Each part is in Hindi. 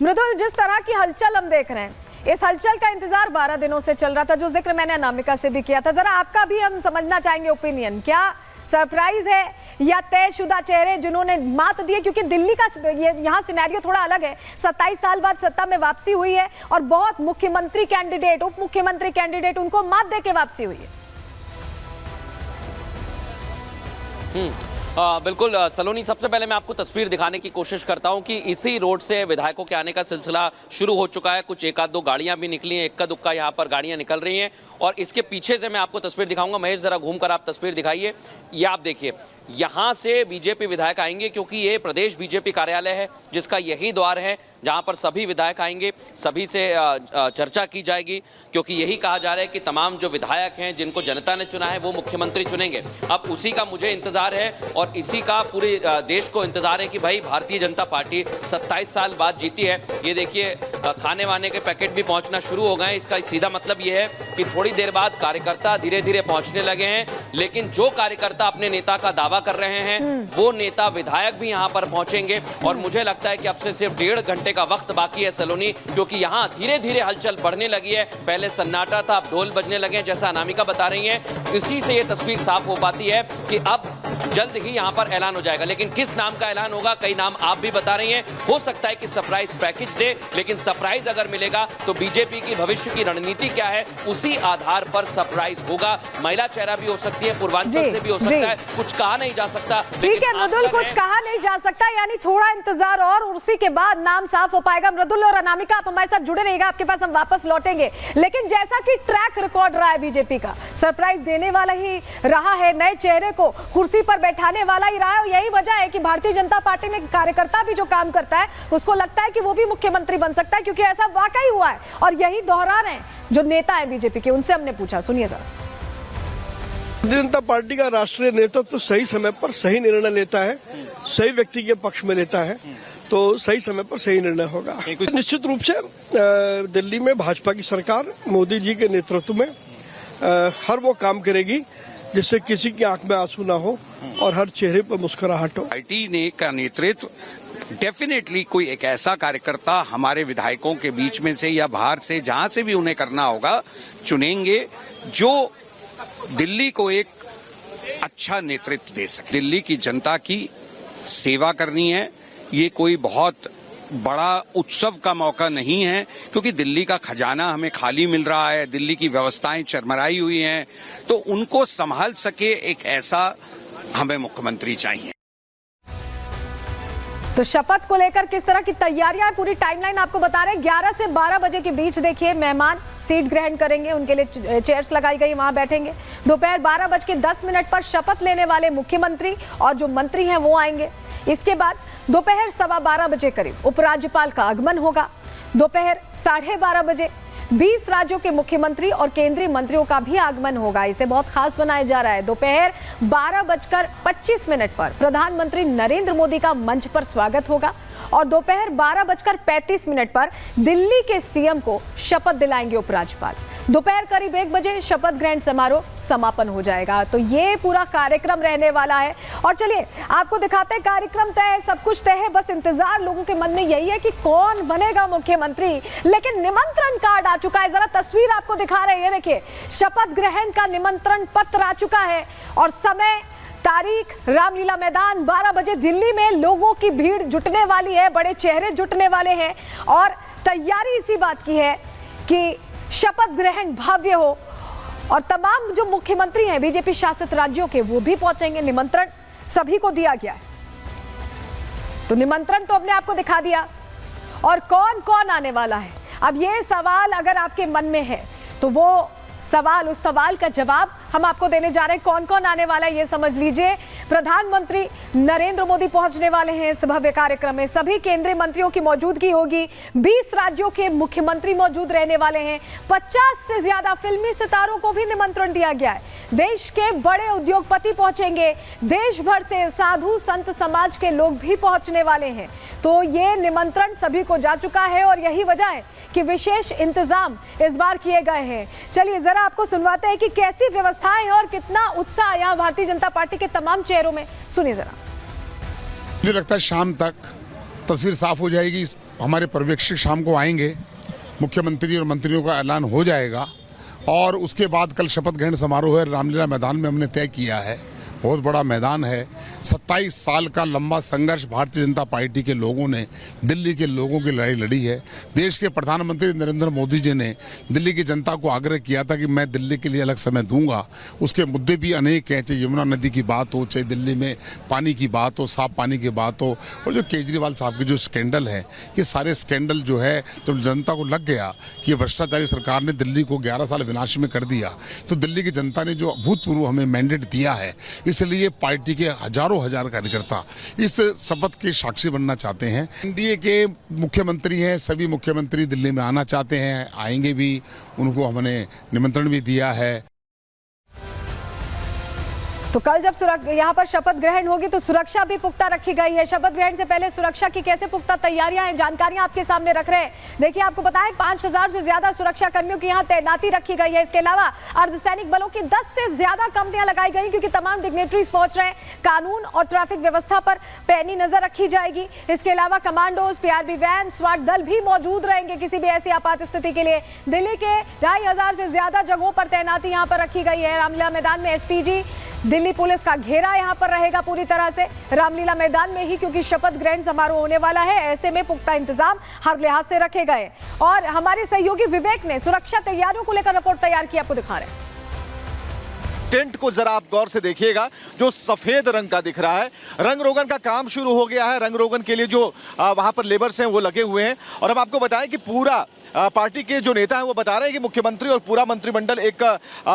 मृदुल, जिस तरह की हलचल हम देख रहे हैं, इस हलचल का इंतजार 12 दिनों से चल रहा था, जो जिक्र मैंने अनामिका से भी किया था। जरा आपका भी हम समझना चाहेंगे ओपिनियन, क्या सरप्राइज है या तयशुदा चेहरे जिन्होंने मात दी है? क्योंकि दिल्ली का यहाँ सिनेरियो थोड़ा अलग है। 27 साल बाद सत्ता में वापसी हुई है और बहुत मुख्यमंत्री कैंडिडेट, उप मुख्यमंत्री कैंडिडेट, उनको मात दे के वापसी हुई है। बिल्कुल सलोनी, सबसे पहले मैं आपको तस्वीर दिखाने की कोशिश करता हूं कि इसी रोड से विधायकों के आने का सिलसिला शुरू हो चुका है। कुछ एक आध दो गाड़ियां भी निकली हैं, इक्का दुक्का यहां पर गाड़ियां निकल रही हैं और इसके पीछे से मैं आपको तस्वीर दिखाऊंगा। महेश, जरा घूमकर आप तस्वीर दिखाइए। ये आप देखिए, यहां से बीजेपी विधायक आएंगे क्योंकि ये प्रदेश बीजेपी कार्यालय है, जिसका यही द्वार है जहां पर सभी विधायक आएंगे, सभी से चर्चा की जाएगी, क्योंकि यही कहा जा रहा है कि तमाम जो विधायक हैं जिनको जनता ने चुना है वो मुख्यमंत्री चुनेंगे। अब उसी का मुझे इंतजार है और इसी का पूरे देश को इंतजार है कि भाई भारतीय जनता पार्टी 27 साल बाद जीती है। ये देखिए, खाने वाने के पैकेट भी पहुंचना शुरू हो गए हैं। इसका सीधा मतलब ये है कि थोड़ी देर बाद कार्यकर्ता धीरे धीरे पहुंचने लगे हैं, लेकिन जो कार्यकर्ता अपने नेता का दावा कर रहे हैं वो नेता विधायक भी यहां पर पहुंचेंगे। और मुझे लगता है कि अब से सिर्फ 1.5 घंटे का वक्त बाकी है सलोनी, क्योंकि यहां धीरे धीरे हलचल बढ़ने लगी है। पहले सन्नाटा था, अब ढोल बजने लगे हैं, जैसा अनामिका बता रही हैं। इसी से ये तस्वीर साफ हो पाती है कि अब जल्द ही यहां पर ऐलान हो जाएगा। लेकिन किस नाम का ऐलान होगा, कई नाम आप भी बता रही हैं। हो सकता है कि सरप्राइज पैकेज दे, लेकिन सरप्राइज अगर मिलेगा तो बीजेपी की भविष्य की रणनीति क्या है उसी आधार पर सरप्राइज होगा। महिला चेहरा भी हो सकती है, पूर्वांचल से भी हो सकता है, कुछ कहा नहीं जा सकता। ठीक है मृदुल, कुछ कहा नहीं जा सकता, यानी थोड़ा इंतजार और उसी के बाद नाम साफ हो पाएगा। मृदुल और अनामिका, आप हमारे साथ जुड़े रहिएगा, आपके पास हम वापस लौटेंगे। लेकिन जैसा कि ट्रैक रिकॉर्ड रहा है बीजेपी का, सरप्राइज देने वाला ही रहा है, नए चेहरे को कुर्सी पर बैठाने वाला ही रहा है। और यही वजह है कि भारतीय जनता पार्टी में कार्यकर्ता भी जो काम करता है उसको लगता है कि वो भी मुख्यमंत्री बन सकता है, क्योंकि ऐसा वाकई हुआ है। और यही दोहरा रहे हैं जो नेता है बीजेपी के, उनसे हमने पूछा, सुनिए जरा। भारतीय जनता पार्टी का राष्ट्रीय नेतृत्व तो सही समय पर सही निर्णय लेता है, सही व्यक्ति के पक्ष में लेता है, तो सही समय पर सही निर्णय होगा। निश्चित रूप से दिल्ली में भाजपा की सरकार मोदी जी के नेतृत्व में हर वो काम करेगी जिससे किसी की आंख में आंसू ना हो और हर चेहरे पर मुस्कुराहट हो। पार्टी ने का नेतृत्व डेफिनेटली कोई एक ऐसा कार्यकर्ता हमारे विधायकों के बीच में से या बाहर से, जहां से भी उन्हें करना होगा, चुनेंगे जो दिल्ली को एक अच्छा नेतृत्व दे सके। दिल्ली की जनता की सेवा करनी है, ये कोई बहुत बड़ा उत्सव का मौका नहीं है, क्योंकि दिल्ली का खजाना हमें खाली मिल रहा है, दिल्ली की व्यवस्थाएं चरमराई हुई हैं, तो उनको संभाल सके एक ऐसा हमें मुख्यमंत्री चाहिए। तो शपथ को लेकर किस तरह की तैयारियां, पूरी टाइमलाइन आपको बता रहे हैं। 11 से 12 बजे के बीच देखिए मेहमान सीट ग्रहण करेंगे, उनके लिए चेयर्स लगाई गई, वहां बैठेंगे। दोपहर 12:10 पर शपथ लेने वाले मुख्यमंत्री और जो मंत्री हैं वो आएंगे। इसके बाद दोपहर 12:15 बजे करीब उपराज्यपाल का आगमन होगा। दोपहर 12:30 बजे 20 राज्यों के मुख्यमंत्री और केंद्रीय मंत्रियों का भी आगमन होगा। इसे बहुत खास बनाया जा रहा है। दोपहर 12:25 पर प्रधानमंत्री नरेंद्र मोदी का मंच पर स्वागत होगा और दोपहर 12:35 पर दिल्ली के सीएम को शपथ दिलाएंगे उपराज्यपाल। दोपहर करीब 1 बजे शपथ ग्रहण समारोह समापन हो जाएगा। तो ये पूरा कार्यक्रम रहने वाला है। और चलिए आपको दिखाते हैं, कार्यक्रम तय है, सब कुछ तय है, बस इंतजार लोगों के मन में यही है कि कौन बनेगा मुख्यमंत्री। लेकिन निमंत्रण कार्ड आ चुका है, जरा तस्वीर आपको दिखा रहे हैं, देखिए शपथ ग्रहण का निमंत्रण पत्र आ चुका है और समय, तारीख, रामलीला मैदान 12 बजे। दिल्ली में लोगों की भीड़ जुटने वाली है, बड़े चेहरे जुटने वाले हैं और तैयारी इसी बात की है कि शपथ ग्रहण भव्य हो और तमाम जो मुख्यमंत्री हैं बीजेपी शासित राज्यों के वो भी पहुंचेंगे। निमंत्रण सभी को दिया गया है, तो निमंत्रण तो हमने आपको दिखा दिया। और कौन कौन आने वाला है, अब ये सवाल अगर आपके मन में है तो वो सवाल, उस सवाल का जवाब हम आपको देने जा रहे हैं। कौन कौन आने वाला है ये समझ लीजिए। प्रधानमंत्री नरेंद्र मोदी पहुंचने वाले हैं इस भव्य कार्यक्रम में। सभी केंद्रीय मंत्रियों की मौजूदगी होगी। 20 राज्यों के मुख्यमंत्री मौजूद रहने वाले हैं। 50 से ज्यादा फिल्मी सितारों को भी निमंत्रण दिया गया है। देश के बड़े उद्योगपति पहुंचेंगे, देश भर से साधु संत समाज के लोग भी पहुंचने वाले हैं। तो ये निमंत्रण सभी को जा चुका है और यही वजह है कि विशेष इंतजाम इस बार किए गए हैं। चलिए जरा आपको सुनवाते हैं कि कैसी व्यवस्थाएं हैं और कितना उत्साह यहाँ भारतीय जनता पार्टी के तमाम चेहरों में। सुनिए जरा। मुझे लगता है शाम तक तस्वीर साफ हो जाएगी। इस हमारे पर्यवेक्षक शाम को आएंगे, मुख्यमंत्री और मंत्रियों का ऐलान हो जाएगा और उसके बाद कल शपथ ग्रहण समारोह है। रामलीला मैदान में हमने तय किया है, बहुत बड़ा मैदान है। 27 साल का लंबा संघर्ष भारतीय जनता पार्टी के लोगों ने, दिल्ली के लोगों की लड़ाई लड़ी है। देश के प्रधानमंत्री नरेंद्र मोदी जी ने दिल्ली की जनता को आग्रह किया था कि मैं दिल्ली के लिए अलग समय दूंगा। उसके मुद्दे भी अनेक हैं, चाहे यमुना नदी की बात हो, चाहे दिल्ली में पानी की बात हो, साफ पानी की बात हो, और जो केजरीवाल साहब के जो स्कैंडल है, ये सारे स्कैंडल जो है तो जनता को लग गया कि ये भ्रष्टाचारी सरकार ने दिल्ली को 11 साल विनाश में कर दिया। तो दिल्ली की जनता ने जो अभूतपूर्व हमें मैंडेट दिया है, इसलिए पार्टी के हजारों हजार कार्यकर्ता इस शपथ के साक्षी बनना चाहते हैं। एनडीए के मुख्यमंत्री हैं, सभी मुख्यमंत्री दिल्ली में आना चाहते हैं, आएंगे भी, उनको हमने निमंत्रण भी दिया है। तो कल जब यहाँ पर शपथ ग्रहण होगी तो सुरक्षा भी पुख्ता रखी गई है। शपथ ग्रहण से पहले सुरक्षा की कैसे पुख्ता तैयारियां हैं, जानकारियां आपके सामने रख रहे हैं। देखिए, आपको बताएं 5000 से ज्यादा सुरक्षा कर्मियों की यहाँ तैनाती रखी गई है। इसके अलावा अर्धसैनिक बलों की 10 से ज्यादा कंपनियां लगाई गई, क्योंकि तमाम डिग्नेटरीज पहुंच रहे हैं। कानून और ट्रैफिक व्यवस्था पर पैनी नजर रखी जाएगी। इसके अलावा कमांडोज, पीआरबी वैन, स्वाट दल भी मौजूद रहेंगे किसी भी ऐसी आपात स्थिति के लिए। दिल्ली के 2500 से ज्यादा जगहों पर तैनाती यहाँ पर रखी गई है। रामलीला मैदान में एसपीजी, दिल्ली पुलिस का घेरा यहां पर रहेगा पूरी तरह से रामलीला मैदान में ही, क्योंकि शपथ ग्रहण समारोह होने वाला है। ऐसे में पुख्ता इंतजाम हर लिहाज से रखे गए। और हमारे सहयोगी विवेक ने सुरक्षा तैयारियों को लेकर रिपोर्ट तैयार की, आपको दिखा रहे हैं। टेंट को जरा आप गौर से देखिएगा, जो सफेद रंग का दिख रहा है। रंग रोगन का काम शुरू हो गया है। रंग रोगन के लिए जो वहां पर लेबर्स हैं वो लगे हुए हैं। और हम आपको बताएं कि पूरा पार्टी के जो नेता हैं वो बता रहे हैं कि मुख्यमंत्री और पूरा मंत्रिमंडल एक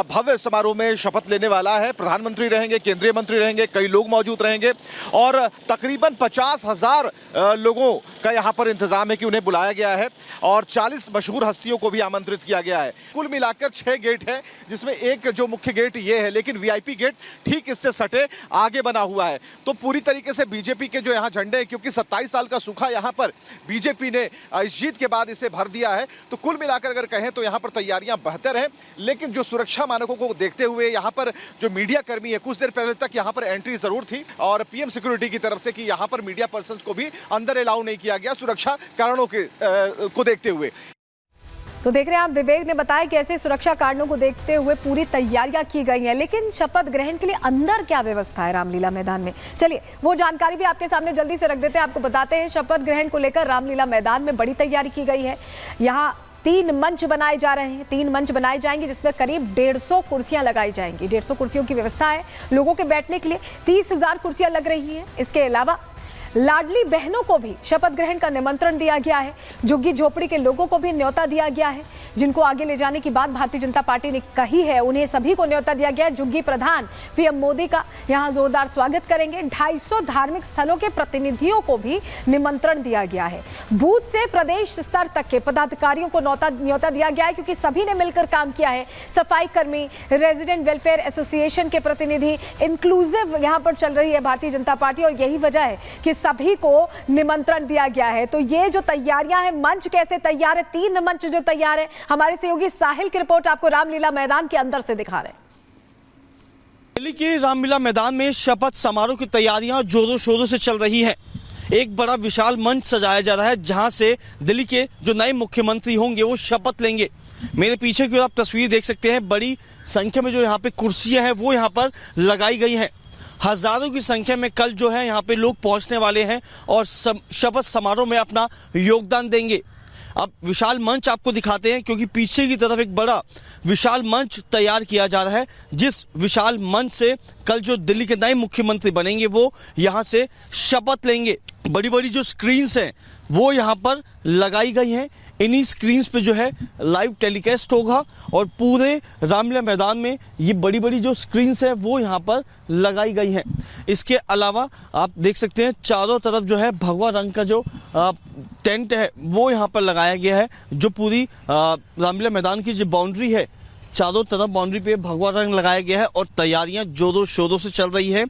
भव्य समारोह में शपथ लेने वाला है। प्रधानमंत्री रहेंगे, केंद्रीय मंत्री रहेंगे, कई लोग मौजूद रहेंगे और तकरीबन 50,000 लोगों का यहाँ पर इंतजाम है कि उन्हें बुलाया गया है और 40 मशहूर हस्तियों को भी आमंत्रित किया गया है। कुल मिलाकर 6 गेट है, जिसमें एक जो मुख्य गेट ये है, लेकिन वीआईपी गेट ठीक इससे सटे आगे बना हुआ है। तो पूरी तरीके से बीजेपी के जो यहाँ झंडे हैं, क्योंकि 27 साल का सूखा यहाँ पर बीजेपी ने इस जीत के बाद इसे भर दिया है, तो कुल मिलाकर अगर कहें तो यहाँ पर तैयारियां बेहतर हैं। लेकिन जो सुरक्षा मानकों को देखते हुए यहाँ पर जो मीडिया कर्मी है, कुछ देर पहले तक यहाँ पर एंट्री जरूर थी और पीएम सिक्योरिटी की तरफ से कि यहाँ पर मीडिया पर्संस को भी अंदर अलाउ नहीं किया गया, सुरक्षा कारणों को देखते हुए। तो देख रहे हैं आप, विवेक ने बताया कि ऐसे सुरक्षा कारणों को देखते हुए पूरी तैयारियां की गई हैं। लेकिन शपथ ग्रहण के लिए अंदर क्या व्यवस्था है रामलीला मैदान में, चलिए वो जानकारी भी आपके सामने जल्दी से रख देते हैं। आपको बताते हैं, शपथ ग्रहण को लेकर रामलीला मैदान में बड़ी तैयारी की गई है। यहाँ 3 मंच बनाए जा रहे हैं, 3 मंच बनाए जाएंगे, जिसमें करीब 150 कुर्सियां लगाई जाएंगी। 150 कुर्सियों की व्यवस्था है लोगों के बैठने के लिए। 30,000 कुर्सियां लग रही हैं। इसके अलावा लाडली बहनों को भी शपथ ग्रहण का निमंत्रण दिया गया है। झुग्गी झोपड़ी के लोगों को भी न्योता दिया गया है, जिनको आगे ले जाने की बात भारतीय जनता पार्टी ने कही है, उन्हें सभी को न्योता दिया गया है। झुग्गी प्रधान पीएम मोदी का यहां जोरदार स्वागत करेंगे। 250 धार्मिक स्थलों के प्रतिनिधियों को भी निमंत्रण दिया गया है। बूथ से प्रदेश स्तर तक के पदाधिकारियों को न्योता दिया गया है, क्योंकि सभी ने मिलकर काम किया है। सफाई कर्मी, रेजिडेंट वेलफेयर एसोसिएशन के प्रतिनिधि, इंक्लूसिव यहां पर चल रही है भारतीय जनता पार्टी, और यही वजह है कि सभी को निमंत्रण दिया गया है। तो ये जो तैयारियां हैं, मंच कैसे तैयार है, 3 मंच जो तैयार है, हमारे सहयोगी साहिल की रिपोर्ट आपको रामलीला मैदान के अंदर से दिखा रहे हैं। दिल्ली के रामलीला मैदान में शपथ समारोह की तैयारियां जोरों शोरों से चल रही हैं। एक बड़ा विशाल मंच सजाया जा रहा है, जहां से दिल्ली के जो नए मुख्यमंत्री होंगे वो शपथ लेंगे। मेरे पीछे की ओर आप तस्वीर देख सकते हैं, बड़ी संख्या में जो यहाँ पे कुर्सियां हैं वो यहाँ पर लगाई गई हैं। हजारों की संख्या में कल जो है यहाँ पे लोग पहुंचने वाले हैं और शपथ समारोह में अपना योगदान देंगे। अब विशाल मंच आपको दिखाते हैं, क्योंकि पीछे की तरफ एक बड़ा विशाल मंच तैयार किया जा रहा है, जिस विशाल मंच से कल जो दिल्ली के नए मुख्यमंत्री बनेंगे वो यहाँ से शपथ लेंगे। बड़ी बड़ी जो स्क्रीन्स हैं वो यहाँ पर लगाई गई हैं। इन्हीं स्क्रीन्स पे जो है लाइव टेलीकास्ट होगा और पूरे रामलीला मैदान में ये बड़ी बड़ी जो स्क्रीन्स है वो यहाँ पर लगाई गई हैं। इसके अलावा आप देख सकते हैं चारों तरफ जो है भगवा रंग का जो टेंट है वो यहाँ पर लगाया गया है। जो पूरी रामलीला मैदान की जो बाउंड्री है, चारों तरफ बाउंड्री पे भगवा रंग लगाया गया है और तैयारियां जोरों शोरों से चल रही है।